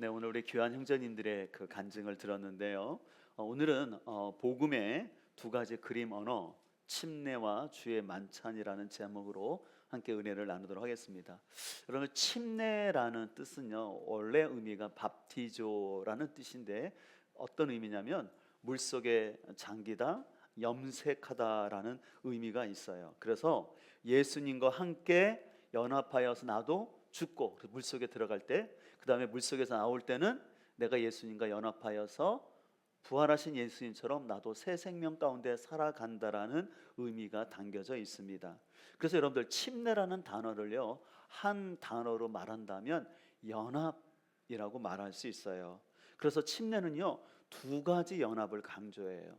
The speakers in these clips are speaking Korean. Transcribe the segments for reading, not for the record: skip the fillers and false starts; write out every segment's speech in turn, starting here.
네, 오늘 우리 귀한 형제님들의 그 간증을 들었는데요. 오늘은 복음의 두 가지 그림 언어, 침례와 주의 만찬이라는 제목으로 함께 은혜를 나누도록 하겠습니다. 여러분, 침례라는 뜻은요, 원래 의미가 밥티조라는 뜻인데 어떤 의미냐면 물속에 잠기다, 염색하다라는 의미가 있어요. 그래서 예수님과 함께 연합하여서 나도 죽고 물속에 들어갈 때, 그 다음에 물속에서 나올 때는 내가 예수님과 연합하여서 부활하신 예수님처럼 나도 새 생명 가운데 살아간다라는 의미가 담겨져 있습니다. 그래서 여러분들, 침례라는 단어를요, 한 단어로 말한다면 연합이라고 말할 수 있어요. 그래서 침례는요, 두 가지 연합을 강조해요.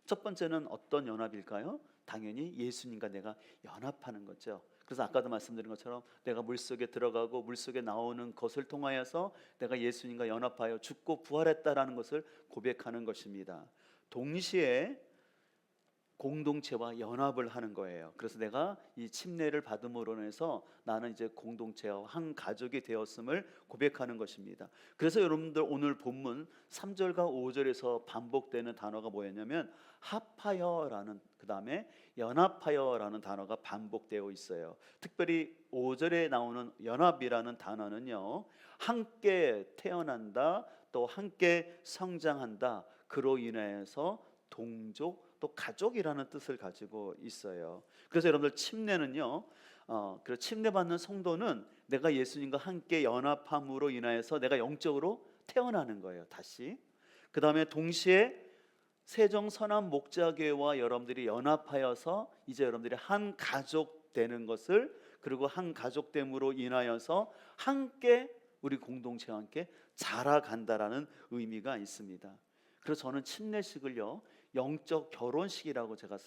첫 번째는 어떤 연합일까요? 당연히 예수님과 내가 연합하는 거죠. 그래서 아까도 말씀드린 것처럼 내가 물속에 들어가고 물속에 나오는 것을 통하여서 내가 예수님과 연합하여 죽고 부활했다라는 것을 고백하는 것입니다. 동시에 공동체와 연합을 하는 거예요. 그래서 내가 이 침례를 받음으로 인해서 나는 이제 공동체와 한 가족이 되었음을 고백하는 것입니다. 그래서 여러분들, 오늘 본문 3절과 5절에서 반복되는 단어가 뭐였냐면 합하여라는, 그 다음에 연합하여라는 단어가 반복되어 있어요. 특별히 5절에 나오는 연합이라는 단어는요, 함께 태어난다, 또 함께 성장한다, 그로 인해서 동족 또 가족이라는 뜻을 가지고 있어요. 그래서 여러분들, 침례는요, 그 침례받는 성도는 내가 예수님과 함께 연합함으로 인하여서 내가 영적으로 태어나는 거예요, 다시. 그 다음에 동시에 세종선한 목자교회와 여러분들이 연합하여서 이제 여러분들이 한 가족 되는 것을, 그리고 한 가족됨으로 인하여서 함께 우리 공동체와 함께 자라간다라는 의미가 있습니다. 그래서 저는 침례식을요, 영적 결혼식이라고 제가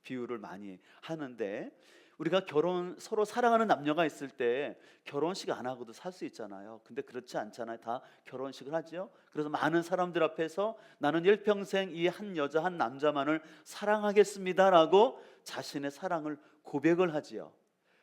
비유를 많이 하는데, 우리가 서로 사랑하는 남녀가 있을 때 결혼식 안 하고도 살 수 있잖아요. 근데 그렇지 않잖아요. 다 결혼식을 하죠. 그래서 많은 사람들 앞에서 나는 일평생 이 한 여자 한 남자만을 사랑하겠습니다라고 자신의 사랑을 고백을 하지요.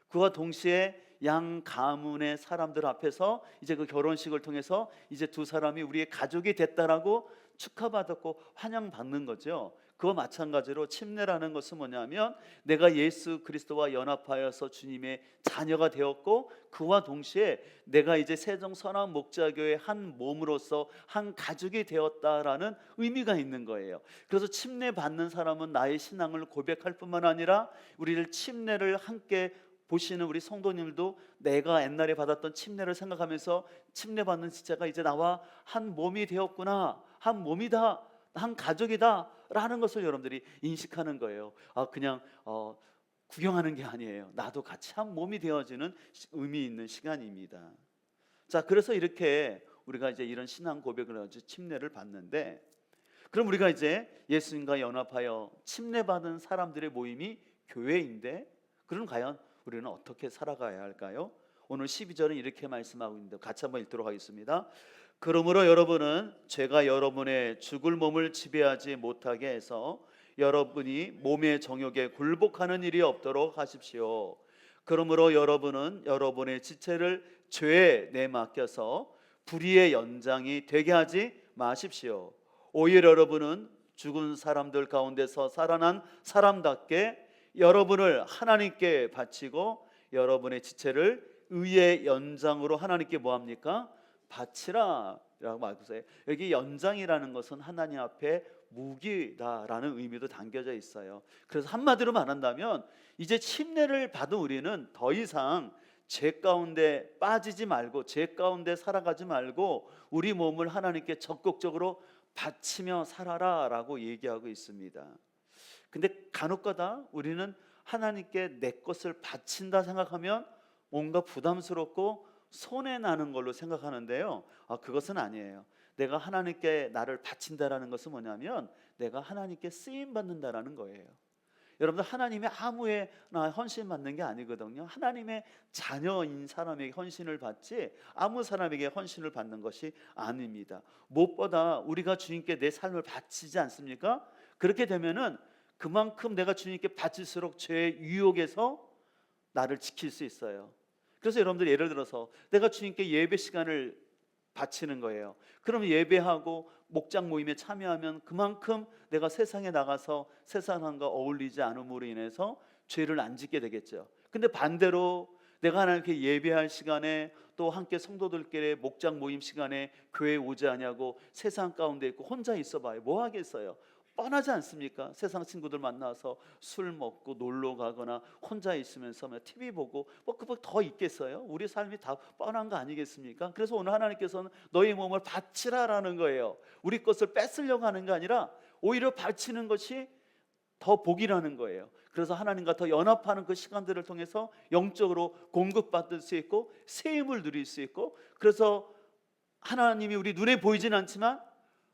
그와 동시에 양 가문의 사람들 앞에서 이제 그 결혼식을 통해서 이제 두 사람이 우리의 가족이 됐다라고 축하받았고 환영받는 거죠. 그와 마찬가지로 침례라는 것은 뭐냐면 내가 예수 그리스도와 연합하여서 주님의 자녀가 되었고, 그와 동시에 내가 이제 세종선한 목자교의 한 몸으로서 한 가족이 되었다라는 의미가 있는 거예요. 그래서 침례 받는 사람은 나의 신앙을 고백할 뿐만 아니라 우리를 침례를 함께 보시는 우리 성도님들도 내가 옛날에 받았던 침례를 생각하면서 침례 받는 지체가 이제 나와 한 몸이 되었구나, 한 몸이다, 한 가족이다 라는 것을 여러분들이 인식하는 거예요. 그냥 구경하는 게 아니에요. 나도 같이 한 몸이 되어지는 의미 있는 시간입니다. 자, 그래서 이렇게 우리가 이제 이런 신앙 고백을 가지고 침례를 받는데, 그럼 우리가 이제 예수님과 연합하여 침례받은 사람들의 모임이 교회인데, 그럼 과연 우리는 어떻게 살아가야 할까요? 오늘 12절은 이렇게 말씀하고 있는데 같이 한번 읽도록 하겠습니다. 그러므로 여러분은 죄가 여러분의 죽을 몸을 지배하지 못하게 해서 여러분이 몸의 정욕에 굴복하는 일이 없도록 하십시오. 그러므로 여러분은 여러분의 지체를 죄에 내맡겨서 불의의 연장이 되게 하지 마십시오. 오히려 여러분은 죽은 사람들 가운데서 살아난 사람답게 여러분을 하나님께 바치고 여러분의 지체를 의의 연장으로 하나님께 뭐합니까? 바치라 라고 말했어요. 여기 연장이라는 것은 하나님 앞에 무기다라는 의미도 담겨져 있어요. 그래서 한마디로 말한다면 이제 침례를 받은 우리는 더 이상 죄 가운데 빠지지 말고, 죄 가운데 살아가지 말고 우리 몸을 하나님께 적극적으로 바치며 살아라 라고 얘기하고 있습니다. 근데 간혹가다 우리는 하나님께 내 것을 바친다 생각하면 뭔가 부담스럽고 손해나는 걸로 생각하는데요, 그것은 아니에요. 내가 하나님께 나를 바친다라는 것은 뭐냐면 내가 하나님께 쓰임받는다라는 거예요. 여러분들, 하나님의 아무에나 헌신 받는 게 아니거든요. 하나님의 자녀인 사람에게 헌신을 받지 아무 사람에게 헌신을 받는 것이 아닙니다. 무엇보다 우리가 주님께 내 삶을 바치지 않습니까? 그렇게 되면은 그만큼 내가 주님께 바칠수록 죄의 유혹에서 나를 지킬 수 있어요. 그래서 여러분들, 예를 들어서 내가 주님께 예배 시간을 바치는 거예요. 그럼 예배하고 목장 모임에 참여하면 그만큼 내가 세상에 나가서 세상과 어울리지 않음으로 인해서 죄를 안 짓게 되겠죠. 근데 반대로 내가 하나님께 예배할 시간에 또 함께 성도들끼리 목장 모임 시간에 교회 오지 않냐고 세상 가운데 있고 혼자 있어봐요. 뭐 하겠어요? 뻔하지 않습니까? 세상 친구들 만나서 술 먹고 놀러 가거나 혼자 있으면서 TV 보고 뭐 그거 더 있겠어요? 우리 삶이 다 뻔한 거 아니겠습니까? 그래서 오늘 하나님께서는 너희 몸을 바치라라는 거예요. 우리 것을 뺏으려고 하는 게 아니라 오히려 바치는 것이 더 복이라는 거예요. 그래서 하나님과 더 연합하는 그 시간들을 통해서 영적으로 공급받을 수 있고 새 힘을 누릴 수 있고, 그래서 하나님이 우리 눈에 보이진 않지만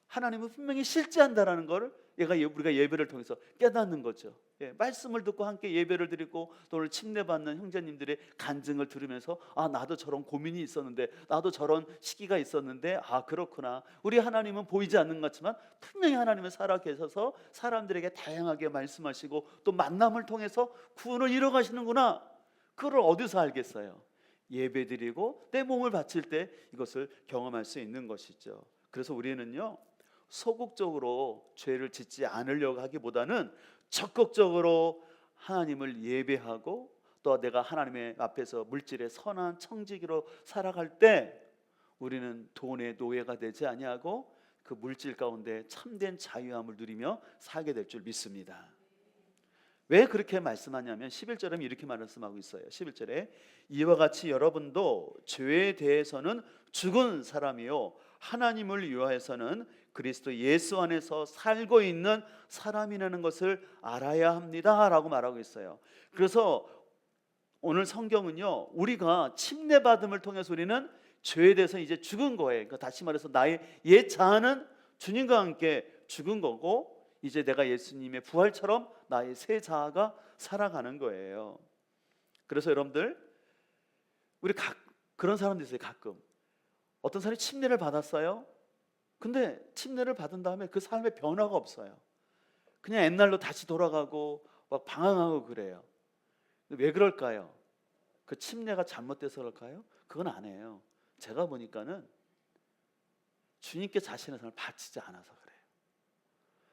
하나님은 분명히 실제한다라는 것을 우리가 예배를 통해서 깨닫는 거죠. 말씀을 듣고 함께 예배를 드리고 또 오늘 침례받는 형제님들의 간증을 들으면서 나도 저런 고민이 있었는데, 나도 저런 시기가 있었는데, 그렇구나. 우리 하나님은 보이지 않는 것 같지만 분명히 하나님은 살아계셔서 사람들에게 다양하게 말씀하시고 또 만남을 통해서 구원을 이뤄가시는구나. 그걸 어디서 알겠어요? 예배 드리고 내 몸을 바칠 때 이것을 경험할 수 있는 것이죠. 그래서 우리는요, 소극적으로 죄를 짓지 않으려고 하기보다는 적극적으로 하나님을 예배하고 또 내가 하나님의 앞에서 물질의 선한 청지기로 살아갈 때 우리는 돈의 노예가 되지 아니하고 그 물질 가운데 참된 자유함을 누리며 살게 될 줄 믿습니다. 왜 그렇게 말씀하냐면 11절에 이렇게 말씀하고 있어요. 11절에 이와 같이 여러분도 죄에 대해서는 죽은 사람이요 하나님을 위하여서는 그리스도 예수 안에서 살고 있는 사람이라는 것을 알아야 합니다 라고 말하고 있어요. 그래서 오늘 성경은요, 우리가 침례받음을 통해서 우리는 죄에 대해서 이제 죽은 거예요. 그러니까 다시 말해서 나의 옛 자아는 주님과 함께 죽은 거고 이제 내가 예수님의 부활처럼 나의 새 자아가 살아가는 거예요. 그래서 여러분들, 우리 그런 사람들 있어요. 가끔 어떤 사람이 침례를 받았어요. 근데 침례를 받은 다음에 그 삶에 변화가 없어요. 그냥 옛날로 다시 돌아가고 막 방황하고 그래요. 왜 그럴까요? 그 침례가 잘못돼서 그럴까요? 그건 아니에요. 제가 보니까는 주님께 자신의 삶을 바치지 않아서 그래요.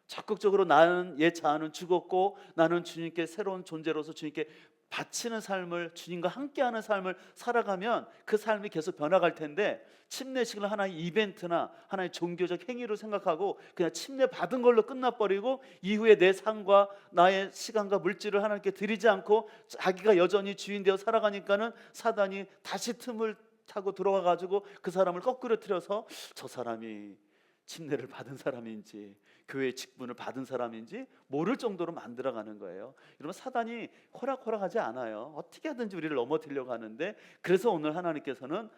적극적으로 나는 옛 자아는 죽었고 나는 주님께 새로운 존재로서 주님께 바치는 삶을, 주님과 함께하는 삶을 살아가면 그 삶이 계속 변화갈 텐데, 침례식을 하나의 이벤트나 하나의 종교적 행위로 생각하고 그냥 침례 받은 걸로 끝나버리고 이후에 내 삶과 나의 시간과 물질을 하나님께 드리지 않고 자기가 여전히 주인 되어 살아가니까는 사단이 다시 틈을 타고 들어와 가지고 그 사람을 거꾸로 틀어서 저 사람이 침례를 받은 사람인지 교회 직분을 받은 사람인지 모를 정도로 만들어가는 거예요. 여러분, 사단이 호락호락하지 않아요. 어떻게 하든지 우리를 넘어뜨리려고 하는데, 그래서 오늘 하나님께서는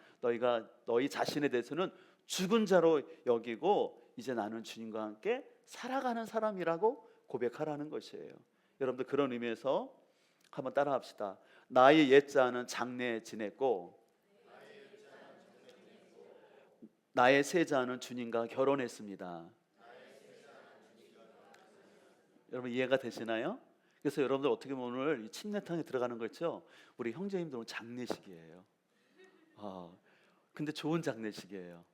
너희 자신에 대해서는 죽은 자로 여기고 이제 나는 주님과 함께 살아가는 사람이라고 고백하라는 것이에요. 여러분들, 그런 의미에서 한번 따라합시다. 나의 옛 자아는 장래에 지냈고 나의 새 자아는 주님과 결혼했습니다. 여러분, 이해가 되시나요? 그래서 여러분들 어떻게 보면 오늘 이 침례탕에 들어가는 거 있죠? 우리 형제님들 오늘 장례식이에요. 근데 좋은 장례식이에요.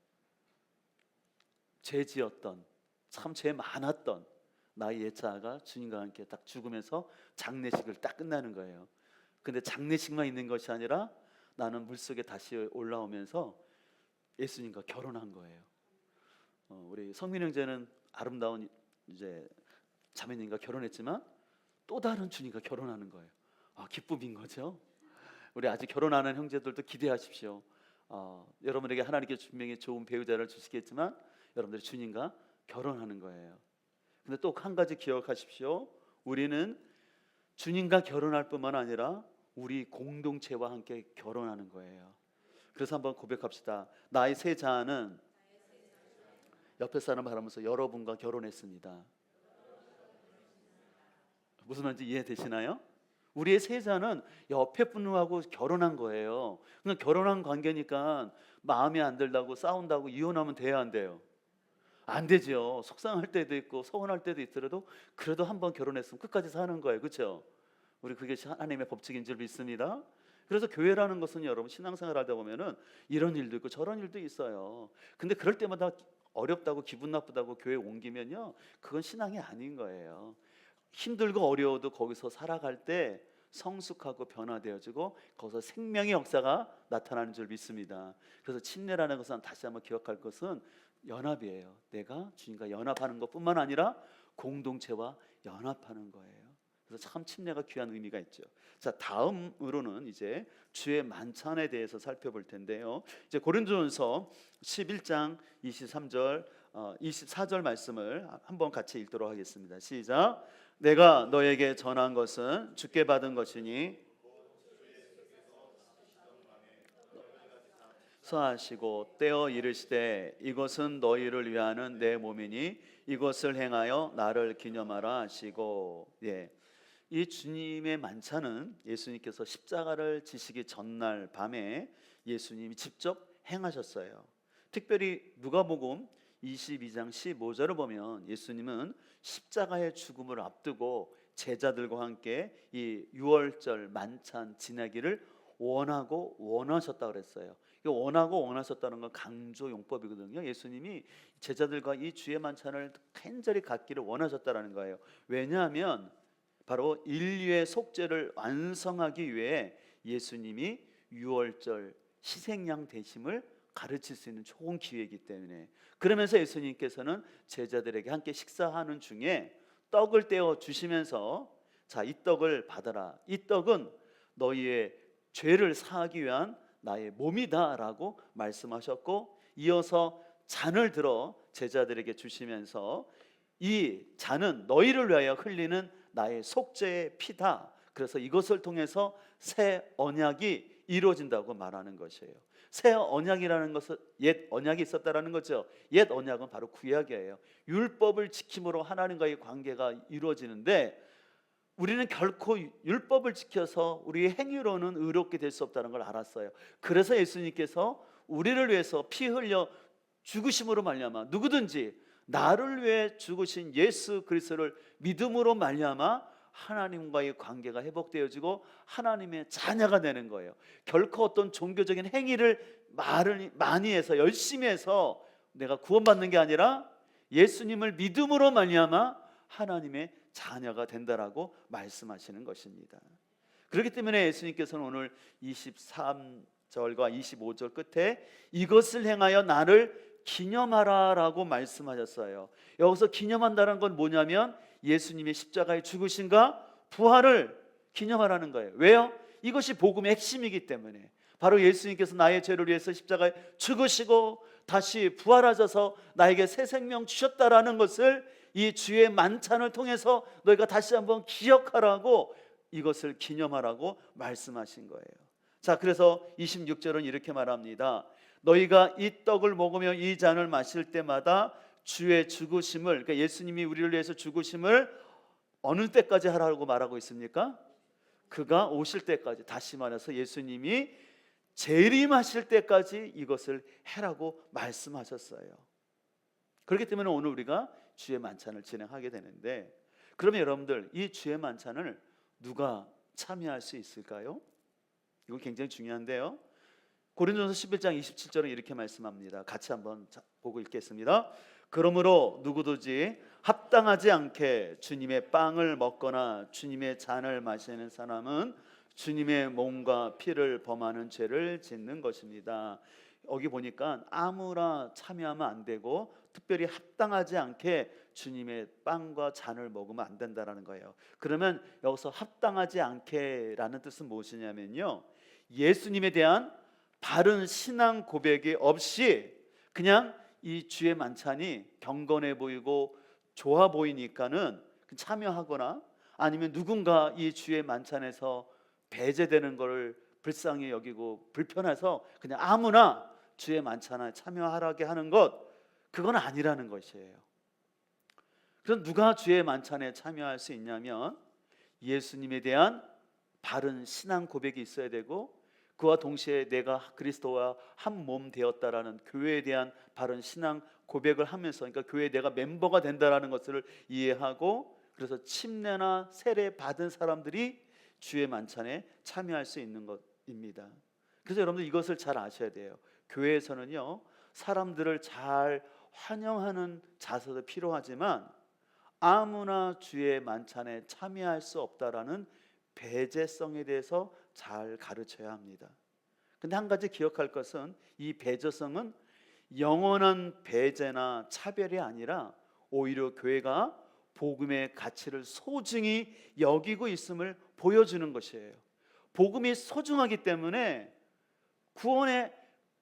죄 지었던, 참 죄 많았던 나의 옛 자아가 주님과 함께 딱 죽으면서 장례식을 딱 끝나는 거예요. 근데 장례식만 있는 것이 아니라 나는 물속에 다시 올라오면서 예수님과 결혼한 거예요. 우리 성민 형제는 아름다운 이제 자매님과 결혼했지만 또 다른 주님과 결혼하는 거예요. 기쁨인 거죠. 우리 아직 결혼하는 형제들도 기대하십시오. 여러분에게 하나님께서 분명히 좋은 배우자를 주시겠지만 여러분들이 주님과 결혼하는 거예요. 근데 또 한 가지 기억하십시오. 우리는 주님과 결혼할 뿐만 아니라 우리 공동체와 함께 결혼하는 거예요. 그래서 한번 고백합시다. 나의 새 자아는 옆에 사람을 바라보면서 여러분과 결혼했습니다. 무슨 말인지 이해되시나요? 우리의 새 자는 옆에 분하고 결혼한 거예요. 그러니까 결혼한 관계니까 마음에 안 들다고 싸운다고 이혼하면 돼야 안 돼요? 안 되죠. 속상할 때도 있고 서운할 때도 있더라도 그래도 한번 결혼했으면 끝까지 사는 거예요. 그렇죠? 우리 그게 하나님의 법칙인 줄 믿습니다. 그래서 교회라는 것은 여러분 신앙생활 하다 보면은 이런 일도 있고 저런 일도 있어요. 근데 그럴 때마다 어렵다고 기분 나쁘다고 교회 옮기면요, 그건 신앙이 아닌 거예요. 힘들고 어려워도 거기서 살아갈 때 성숙하고 변화되어지고 거기서 생명의 역사가 나타나는 줄 믿습니다. 그래서 침례라는 것은 다시 한번 기억할 것은 연합이에요. 내가 주님과 연합하는 것뿐만 아니라 공동체와 연합하는 거예요. 그래서 참 침례가 귀한 의미가 있죠. 자, 다음으로는 이제 주의 만찬에 대해서 살펴볼 텐데요. 이제 고린도전서 11장 23절 24절 말씀을 한번 같이 읽도록 하겠습니다. 시작. 내가 너에게 전한 것은 주께 받은 것이니 서하시고 떼어 이르시되 이것은 너희를 위하는 내 몸이니 이것을 행하여 나를 기념하라 하시고. 예. 이 주님의 만찬은 예수님께서 십자가를 지시기 전날 밤에 예수님이 직접 행하셨어요. 특별히 누가복음 22장 15절을 보면 예수님은 십자가의 죽음을 앞두고 제자들과 함께 이 유월절 만찬 지내기를 원하고 원하셨다고 그랬어요. 원하고 원하셨다는 건 강조 용법이거든요. 예수님이 제자들과 이 주의 만찬을 간절히 갖기를 원하셨다는 거예요. 왜냐하면 바로 인류의 속죄를 완성하기 위해 예수님이 유월절 희생양 되심을 가르칠 수 있는 좋은 기회이기 때문에, 그러면서 예수님께서는 제자들에게 함께 식사하는 중에 떡을 떼어 주시면서 자, 이 떡을 받아라. 이 떡은 너희의 죄를 사하기 위한 나의 몸이다 라고 말씀하셨고, 이어서 잔을 들어 제자들에게 주시면서 이 잔은 너희를 위하여 흘리는 나의 속죄의 피다. 그래서 이것을 통해서 새 언약이 이루어진다고 말하는 것이에요. 새 언약이라는 것은 옛 언약이 있었다라는 거죠. 옛 언약은 바로 구약이에요. 율법을 지킴으로 하나님과의 관계가 이루어지는데 우리는 결코 율법을 지켜서 우리의 행위로는 의롭게 될 수 없다는 걸 알았어요. 그래서 예수님께서 우리를 위해서 피 흘려 죽으심으로 말미암아 누구든지 나를 위해 죽으신 예수 그리스도를 믿음으로 말미암아 하나님과의 관계가 회복되어지고 하나님의 자녀가 되는 거예요. 결코 어떤 종교적인 행위를 말을 많이 해서 열심히 해서 내가 구원받는 게 아니라 예수님을 믿음으로 말미암아 하나님의 자녀가 된다라고 말씀하시는 것입니다. 그렇기 때문에 예수님께서는 오늘 23절과 25절 끝에 이것을 행하여 나를 기념하라라고 말씀하셨어요. 여기서 기념한다는 건 뭐냐면 예수님의 십자가의 죽으심과 부활을 기념하라는 거예요. 왜요? 이것이 복음의 핵심이기 때문에. 바로 예수님께서 나의 죄를 위해서 십자가에 죽으시고 다시 부활하셔서 나에게 새 생명 주셨다라는 것을 이 주의 만찬을 통해서 너희가 다시 한번 기억하라고, 이것을 기념하라고 말씀하신 거예요. 자, 그래서 26절은 이렇게 말합니다. 너희가 이 떡을 먹으며 이 잔을 마실 때마다 주의 죽으심을, 그러니까 예수님이 우리를 위해서 죽으심을 어느 때까지 하라고 말하고 있습니까? 그가 오실 때까지, 다시 말해서 예수님이 재림하실 때까지 이것을 해라고 말씀하셨어요. 그렇기 때문에 오늘 우리가 주의 만찬을 진행하게 되는데, 그러면 여러분들 이 주의 만찬을 누가 참여할 수 있을까요? 이거 굉장히 중요한데요. 고린도전서 11장 27절은 이렇게 말씀합니다. 같이 한번 보고 읽겠습니다. 그러므로 누구든지 합당하지 않게 주님의 빵을 먹거나 주님의 잔을 마시는 사람은 주님의 몸과 피를 범하는 죄를 짓는 것입니다. 여기 보니까 아무나 참여하면 안 되고 특별히 합당하지 않게 주님의 빵과 잔을 먹으면 안 된다는 거예요. 그러면 여기서 합당하지 않게라는 뜻은 무엇이냐면요, 예수님에 대한 바른 신앙 고백이 없이 그냥 이 주의 만찬이 경건해 보이고 좋아 보이니까는 참여하거나 아니면 누군가 이 주의 만찬에서 배제되는 것을 불쌍히 여기고 불편해서 그냥 아무나 주의 만찬에 참여하라게 하는 것, 그건 아니라는 것이에요. 그럼 누가 주의 만찬에 참여할 수 있냐면 예수님에 대한 바른 신앙 고백이 있어야 되고, 그와 동시에 내가 그리스도와 한 몸 되었다라는 교회에 대한 바른 신앙 고백을 하면서, 그러니까 교회에 내가 멤버가 된다라는 것을 이해하고, 그래서 침례나 세례 받은 사람들이 주의 만찬에 참여할 수 있는 것, 것입니다. 그래서 여러분들 이것을 잘 아셔야 돼요. 교회에서는요, 사람들을 잘 환영하는 자세도 필요하지만 아무나 주의 만찬에 참여할 수 없다라는 배제성에 대해서 잘 가르쳐야 합니다. 근데 한 가지 기억할 것은 이 배제성은 영원한 배제나 차별이 아니라 오히려 교회가 복음의 가치를 소중히 여기고 있음을 보여주는 것이에요. 복음이 소중하기 때문에 구원의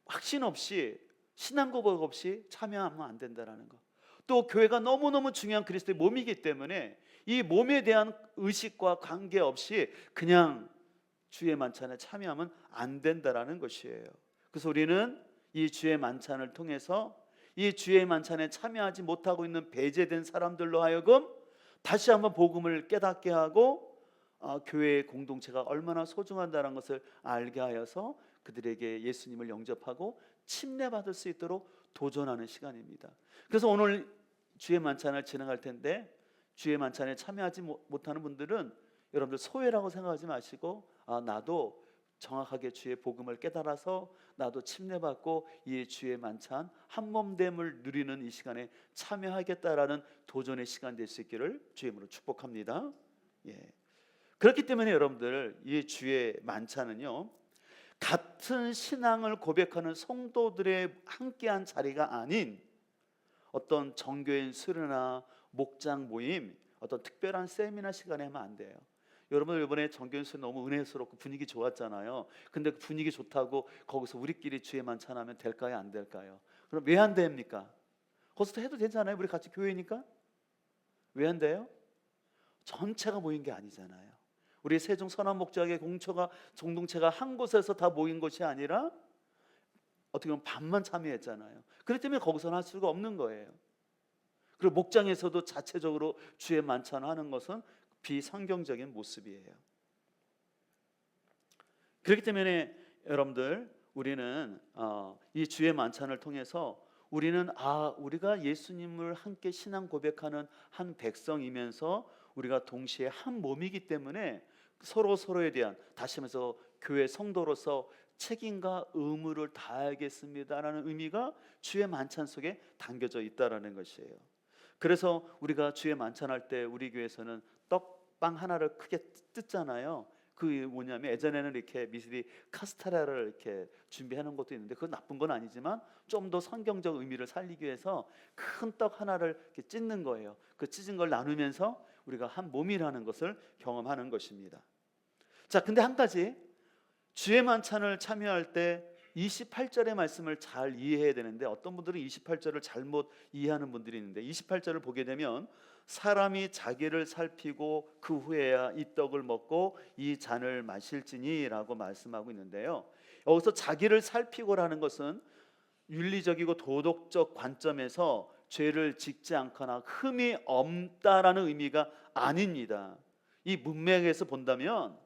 확신 없이, 신앙 고백 없이 참여하면 안 된다는 거. 또 교회가 너무너무 중요한 그리스도의 몸이기 때문에 이 몸에 대한 의식과 관계없이 그냥 주의 만찬에 참여하면 안 된다는 것이에요. 그래서 우리는 이 주의 만찬을 통해서 이 주의 만찬에 참여하지 못하고 있는 배제된 사람들로 하여금 다시 한번 복음을 깨닫게 하고 교회의 공동체가 얼마나 소중하다는 것을 알게 하여서 그들에게 예수님을 영접하고 침례받을 수 있도록 도전하는 시간입니다. 그래서 오늘 주의 만찬을 진행할 텐데 주의 만찬에 참여하지 못하는 분들은 여러분들 소외라고 생각하지 마시고 나도 정확하게 주의 복음을 깨달아서 나도 침례받고 이 주의 만찬 한몸됨을 누리는 이 시간에 참여하겠다라는 도전의 시간 될 수 있기를 주의 이름으로 축복합니다. 그렇기 때문에 여러분들 이 주의 만찬은요, 같은 신앙을 고백하는 성도들의 함께한 자리가 아닌 어떤 정교인 수련회나 목장 모임, 어떤 특별한 세미나 시간에 하면 안 돼요. 여러분 이번에 정교인 수련회 너무 은혜스럽고 분위기 좋았잖아요. 근데 그 분위기 좋다고 거기서 우리끼리 주의 만찬하면 될까요, 안 될까요? 그럼 왜 안 됩니까? 거기서 해도 되잖아요. 우리 같이 교회니까. 왜 안 돼요? 전체가 모인 게 아니잖아요. 우리 세종 선한목장의 공동체가 한 곳에서 다 모인 것이 아니라 어떻게 보면 반만 참여했잖아요. 그렇기 때문에 거기서는 할 수가 없는 거예요. 그리고 목장에서도 자체적으로 주의 만찬하는 것은 비성경적인 모습이에요. 그렇기 때문에 여러분들 우리는 이 주의 만찬을 통해서 우리는 우리가 예수님을 함께 신앙 고백하는 한 백성이면서 우리가 동시에 한 몸이기 때문에 서로에 대한, 다시 말해서 교회 성도로서 책임과 의무를 다하겠습니다라는 의미가 주의 만찬 속에 담겨져 있다라는 것이에요. 그래서 우리가 주의 만찬할 때 우리 교회에서는 떡빵 하나를 크게 뜯잖아요. 그게 뭐냐면 예전에는 이렇게 미술이 카스테라를 이렇게 준비하는 것도 있는데 그건 나쁜 건 아니지만 좀 더 성경적 의미를 살리기 위해서 큰 떡 하나를 이렇게 찢는 거예요. 그 찢은 걸 나누면서 우리가 한 몸이라는 것을 경험하는 것입니다. 자, 근데 한 가지, 주의 만찬을 참여할 때 28절의 말씀을 잘 이해해야 되는데 어떤 분들은 28절을 잘못 이해하는 분들이 있는데 28절을 보게 되면 사람이 자기를 살피고 그 후에야 이 떡을 먹고 이 잔을 마실지니 라고 말씀하고 있는데요, 여기서 자기를 살피고라는 것은 윤리적이고 도덕적 관점에서 죄를 짓지 않거나 흠이 없다라는 의미가 아닙니다. 이 문맥에서 본다면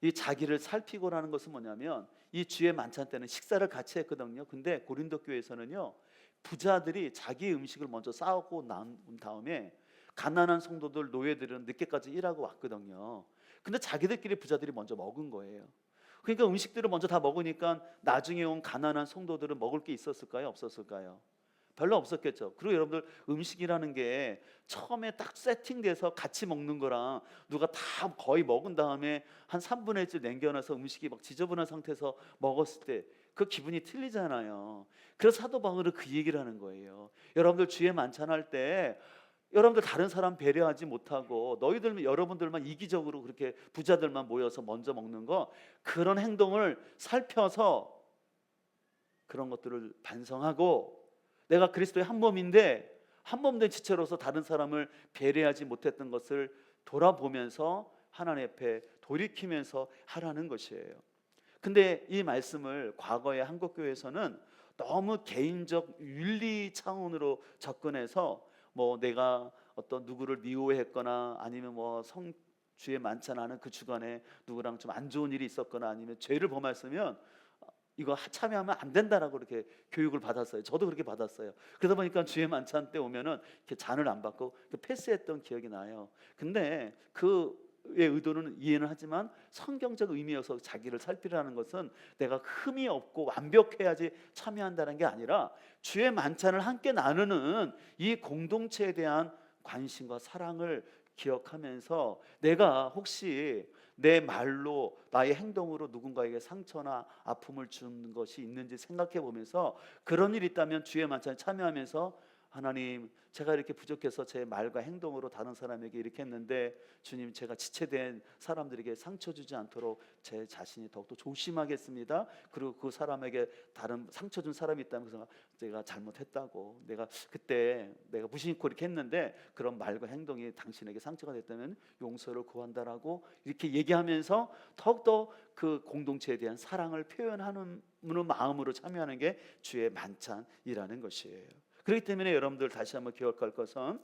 이 자기를 살피고라는 것은 뭐냐면 이 주의 만찬 때는 식사를 같이 했거든요. 근데 고린도 교회에서는요, 부자들이 자기 음식을 먼저 싸우고 난 다음에 가난한 성도들, 노예들은 늦게까지 일하고 왔거든요. 근데 자기들끼리 부자들이 먼저 먹은 거예요. 그러니까 음식들을 먼저 다 먹으니까 나중에 온 가난한 성도들은 먹을 게 있었을까요, 없었을까요? 별로 없었겠죠. 그리고 여러분들 음식이라는 게 처음에 딱 세팅돼서 같이 먹는 거랑 누가 다 거의 먹은 다음에 한 3분의 1쯤 남겨놔서 음식이 막 지저분한 상태에서 먹었을 때 그 기분이 틀리잖아요. 그래서 사도 바울은 그 얘기를 하는 거예요. 여러분들 주에 만찬할 때 여러분들 다른 사람 배려하지 못하고 여러분들만 이기적으로 그렇게 부자들만 모여서 먼저 먹는 거, 그런 행동을 살펴서 그런 것들을 반성하고 내가 그리스도의 한 몸인데 한 몸된 지체로서 다른 사람을 배려하지 못했던 것을 돌아보면서 하나님 앞에 돌이키면서 하라는 것이에요. 근데 이 말씀을 과거의 한국교회에서는 너무 개인적 윤리 차원으로 접근해서 뭐 내가 어떤 누구를 미워했거나 아니면 뭐 성주에 만찬하는 그 주간에 누구랑 좀 안 좋은 일이 있었거나 아니면 죄를 범했으면 이거 참여하면 안 된다라고 이렇게 교육을 받았어요. 저도 그렇게 받았어요. 그러다 보니까 주의 만찬 때 오면은 이렇게 잔을 안 받고 패스했던 기억이 나요. 근데 그 의도는 이해는 하지만 성경적 의미여서 자기를 살피라는 것은 내가 흠이 없고 완벽해야지 참여한다는 게 아니라 주의 만찬을 함께 나누는 이 공동체에 대한 관심과 사랑을 기억하면서 내가 혹시 내 말로 나의 행동으로 누군가에게 상처나 아픔을 주는 것이 있는지 생각해 보면서 그런 일이 있다면 주의 만찬에 참여하면서 하나님, 제가 이렇게 부족해서 제 말과 행동으로 다른 사람에게 이렇게 했는데 주님, 제가 지체된 사람들에게 상처 주지 않도록 제 자신이 더욱더 조심하겠습니다. 그리고 그 사람에게 다른 상처 준 사람이 있다면 그래서 제가 잘못했다고, 내가 그때 내가 무심코 이렇게 했는데 그런 말과 행동이 당신에게 상처가 됐다면 용서를 구한다라고 이렇게 얘기하면서 더욱더 그 공동체에 대한 사랑을 표현하는 마음으로 참여하는 게 주의 만찬이라는 것이에요. 그렇기 때문에 여러분들 다시 한번 기억할 것은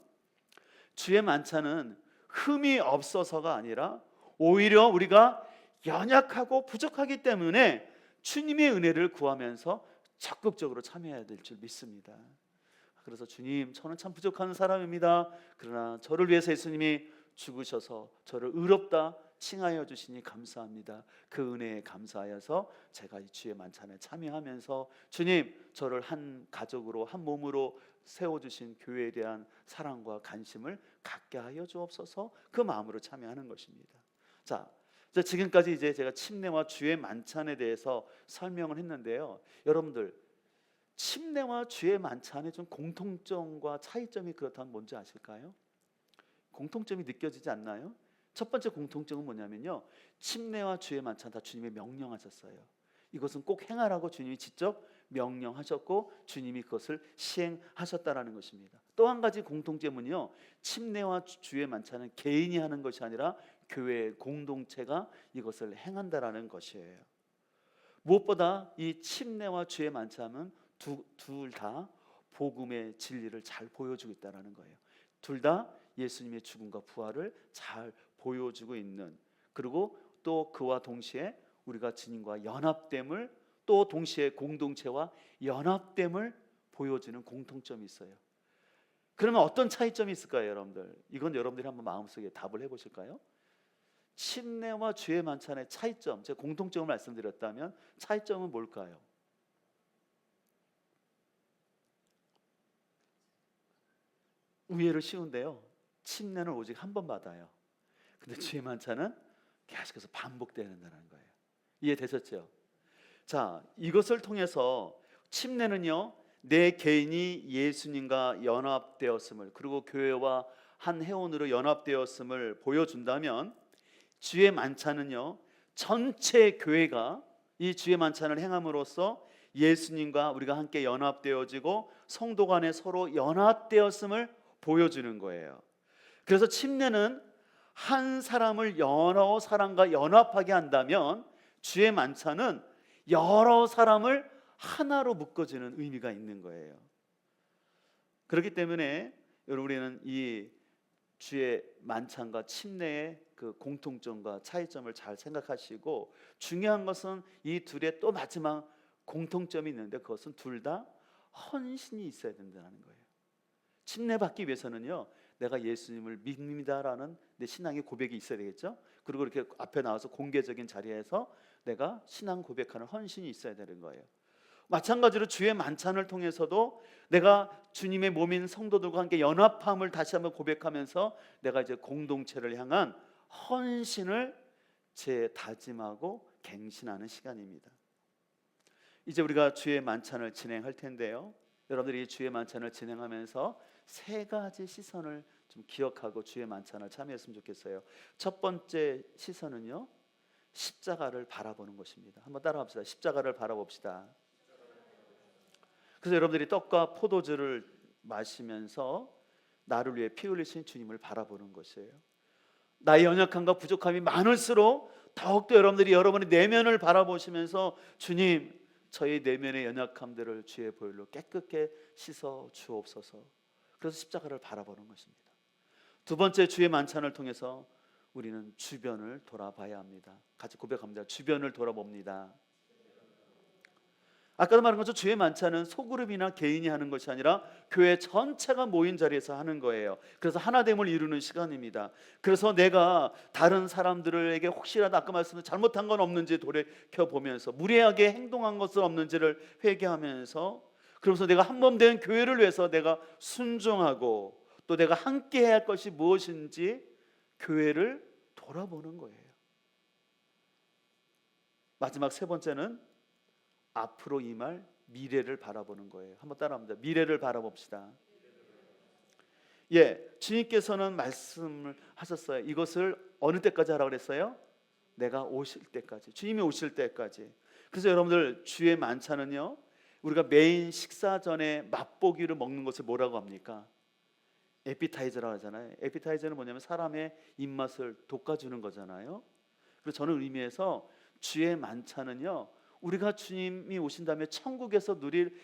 주의 만찬은 흠이 없어서가 아니라 오히려 우리가 연약하고 부족하기 때문에 주님의 은혜를 구하면서 적극적으로 참여해야 될 줄 믿습니다. 그래서 주님, 저는 참 부족한 사람입니다. 그러나 저를 위해서 예수님이 죽으셔서 저를 의롭다 칭하여 주시니 감사합니다. 그 은혜에 감사하여서 제가 이 주의 만찬에 참여하면서 주님, 저를 한 가족으로 한 몸으로 세워주신 교회에 대한 사랑과 관심을 갖게 하여 주옵소서. 그 마음으로 참여하는 것입니다. 자, 지금까지 이제 제가 침례와 주의 만찬에 대해서 설명을 했는데요. 여러분들, 침례와 주의 만찬의 좀 공통점과 차이점이 그렇다면 뭔지 아실까요? 공통점이 느껴지지 않나요? 첫 번째 공통점은 뭐냐면요, 침례와 주의 만찬 다 주님이 명령하셨어요. 이것은 꼭 행하라고 주님이 직접 명령하셨고 주님이 그것을 시행하셨다라는 것입니다. 또 한 가지 공통점은요, 침례와 주의 만찬은 개인이 하는 것이 아니라 교회 공동체가 이것을 행한다라는 것이에요. 무엇보다 이 침례와 주의 만찬은 둘 다 복음의 진리를 잘 보여주고 있다는 거예요. 둘 다 예수님의 죽음과 부활을 잘 보여주고 있는, 그리고 또 그와 동시에 우리가 주님과 연합됨을, 또 동시에 공동체와 연합됨을 보여주는 공통점이 있어요. 그러면 어떤 차이점이 있을까요, 여러분들? 이건 여러분들이 한번 마음속에 답을 해보실까요? 침례와 주의 만찬의 차이점, 제가 공통점을 말씀드렸다면 차이점은 뭘까요? 의외로 쉬운데요, 침례는 오직 한 번 받아요. 근데 주의 만찬은 계속해서 반복되는다는 거예요. 이해되셨죠? 자, 이것을 통해서 침례는요, 내 개인이 예수님과 연합되었음을, 그리고 교회와 한 회원으로 연합되었음을 보여준다면, 주의 만찬은요, 전체 교회가 이 주의 만찬을 행함으로써 예수님과 우리가 함께 연합되어지고 성도 간에 서로 연합되었음을 보여주는 거예요. 그래서 침례는 한 사람을 여러 사람과 연합하게 한다면, 주의 만찬은 여러 사람을 하나로 묶어주는 의미가 있는 거예요. 그렇기 때문에 여러분, 우리는 이 주의 만찬과 침례의 그 공통점과 차이점을 잘 생각하시고, 중요한 것은 이 둘의 또 마지막 공통점이 있는데, 그것은 둘 다 헌신이 있어야 된다는 거예요. 침례 받기 위해서는요, 내가 예수님을 믿습니다라는 내 신앙의 고백이 있어야 되겠죠. 그리고 이렇게 앞에 나와서 공개적인 자리에서 내가 신앙 고백하는 헌신이 있어야 되는 거예요. 마찬가지로 주의 만찬을 통해서도 내가 주님의 몸인 성도들과 함께 연합함을 다시 한번 고백하면서 내가 이제 공동체를 향한 헌신을 재다짐하고 갱신하는 시간입니다. 이제 우리가 주의 만찬을 진행할 텐데요, 여러분들이 주의 만찬을 진행하면서 세 가지 시선을 좀 기억하고 주의 만찬을 참여했으면 좋겠어요. 첫 번째 시선은요, 십자가를 바라보는 것입니다. 한번 따라합시다. 십자가를 바라봅시다. 그래서 여러분들이 떡과 포도주를 마시면서 나를 위해 피 흘리신 주님을 바라보는 것이에요. 나의 연약함과 부족함이 많을수록 더욱더 여러분들이 여러분의 내면을 바라보시면서 주님, 저희 내면의 연약함들을 주의 보혈로 깨끗게 씻어 주옵소서. 그래서 십자가를 바라보는 것입니다. 두 번째, 주의 만찬을 통해서 우리는 주변을 돌아봐야 합니다. 같이 고백합니다. 주변을 돌아봅니다. 아까도 말한 것처럼 주의 만찬은 소그룹이나 개인이 하는 것이 아니라 교회 전체가 모인 자리에서 하는 거예요. 그래서 하나됨을 이루는 시간입니다. 그래서 내가 다른 사람들에게 혹시라도 아까 말씀드린 잘못한 건 없는지 돌이켜보면서, 무례하게 행동한 것은 없는지를 회개하면서, 그러면서 내가 한 몸 된 교회를 위해서 내가 순종하고 또 내가 함께 해야 할 것이 무엇인지 교회를 돌아보는 거예요. 마지막 세 번째는 앞으로 임할 미래를 바라보는 거예요. 한번 따라합니다. 미래를 바라봅시다. 예, 주님께서는 말씀을 하셨어요. 이것을 어느 때까지 하라고 그랬어요? 내가 오실 때까지, 주님이 오실 때까지. 그래서 여러분들, 주의 만찬은요, 우리가 메인 식사 전에 맛보기를 먹는 것을 뭐라고 합니까? 에피타이저라고 하잖아요. 에피타이저는 뭐냐면 사람의 입맛을 돋궈주는 거잖아요. 그래서 저는 의미에서 주의 만찬은요, 우리가 주님이 오신 다음에 천국에서 누릴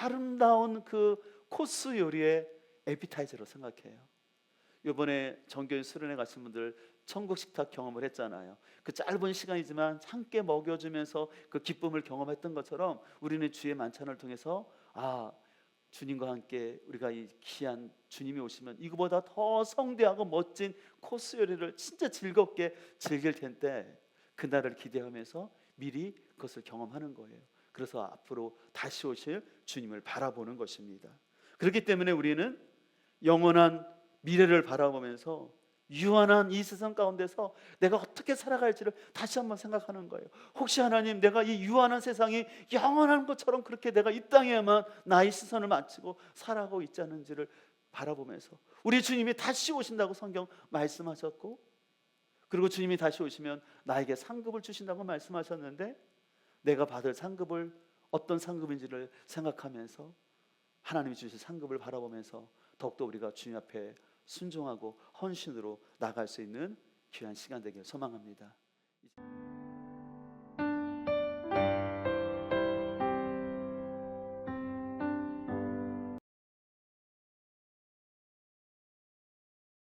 아름다운 그 코스 요리의 에피타이저로 생각해요. 이번에 정교인 수련회 가신 분들 천국 식탁 경험을 했잖아요. 그 짧은 시간이지만 함께 먹여주면서 그 기쁨을 경험했던 것처럼 우리는 주의 만찬을 통해서 주님과 함께 우리가 이 귀한 주님이 오시면 이거보다 더 성대하고 멋진 코스 요리를 진짜 즐겁게 즐길 텐데, 그날을 기대하면서 미리 그것을 경험하는 거예요. 그래서 앞으로 다시 오실 주님을 바라보는 것입니다. 그렇기 때문에 우리는 영원한 미래를 바라보면서 유한한 이 세상 가운데서 내가 어떻게 살아갈지를 다시 한번 생각하는 거예요. 혹시 하나님, 내가 이 유한한 세상이 영원한 것처럼 그렇게 내가 이 땅에만 나의 시선을 맞추고 살아가고 있지 않은지를 바라보면서, 우리 주님이 다시 오신다고 성경 말씀하셨고, 그리고 주님이 다시 오시면 나에게 상급을 주신다고 말씀하셨는데, 내가 받을 상급을 어떤 상급인지를 생각하면서 하나님이 주신 상급을 바라보면서 더욱더 우리가 주님 앞에 순종하고 헌신으로 나갈 수 있는 귀한 시간 되길 소망합니다.